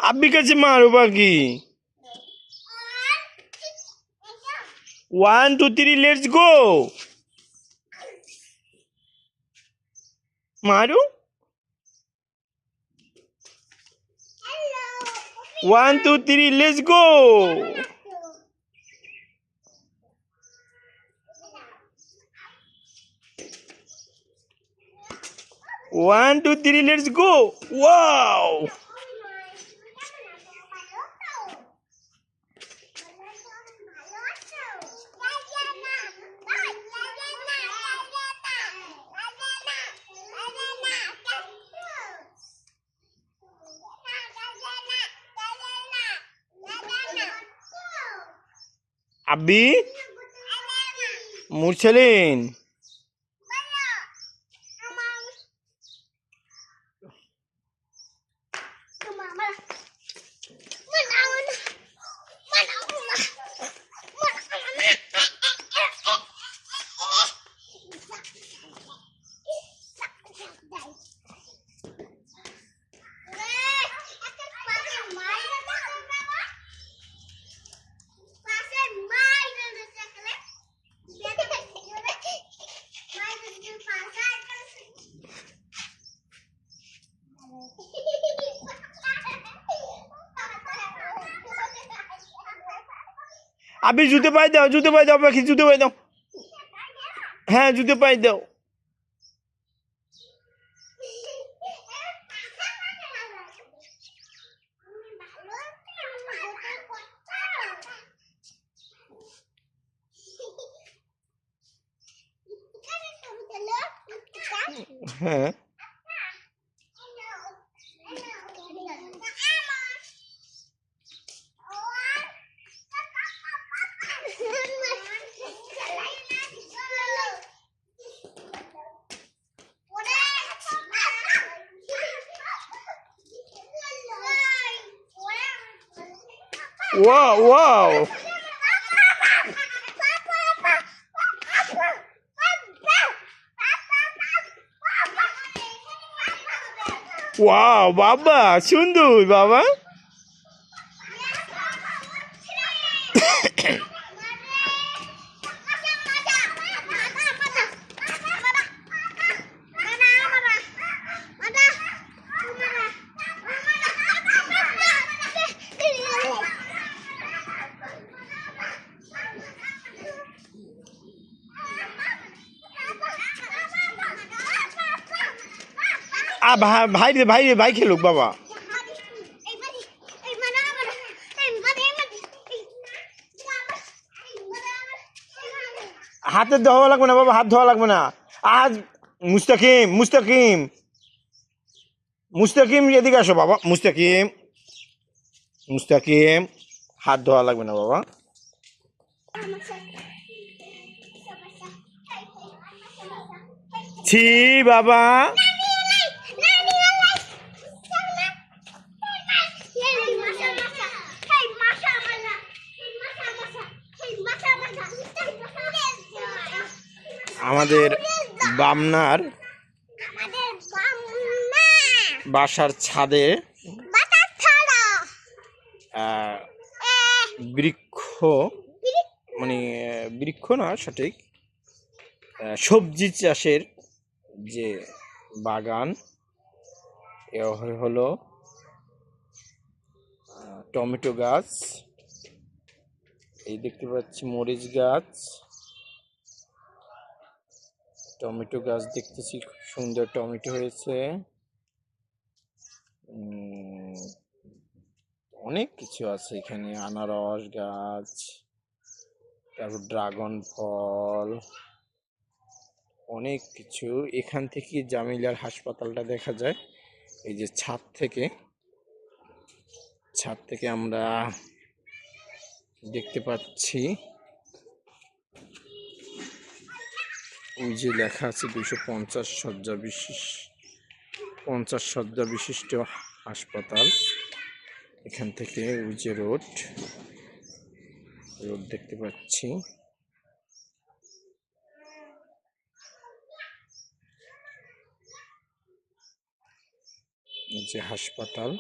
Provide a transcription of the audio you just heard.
আব্বি কাছে মারো বাকি 1 2 3 লেটস গো মারো 1 2 3 let's go 1 2 3 let's go wow Abbi Mursalin Abbi জুতো পাই দাও পাখি জুতো পাই দাও হ্যাঁ জুতো পাই দাও হ্যাঁ Wow, wow. Wow, বাবা সুন্দর বাবা ভাই খেলুক বাবা হাতে ধোয়া লাগবে না বাবা হাত ধোয়া লাগবে না আজ মুস্তাকিম এদিকে আসো বাবা মুস্তাকিম হাত ধোয়া লাগবে না বাবা ছি বাবা আমাদের বামনার বাসার ছাদে বৃক্ষ মানে বৃক্ষ না সঠিক সবজি চাষের যে বাগান এ হলো টমেটো গাছ এই দেখতে পাচ্ছি মরিচ গাছ টমেটো গাছ দেখতেছি খুব সুন্দর টমেটো হয়েছে অনেক কিছু আছে এখানে আনারস গাছ তারপর ড্রাগন ফল অনেক কিছু এখান থেকে জামিলার হাসপাতালটা দেখা যায় এই যে ছাদ থেকে আমরা দেখতে পাচ্ছি ওই যে লেখা আছে 250 শয্যা বিশিষ্ট হাসপাতাল এখান থেকে ওই যে রোড দেখতে পাচ্ছি। এই যে হাসপাতাল।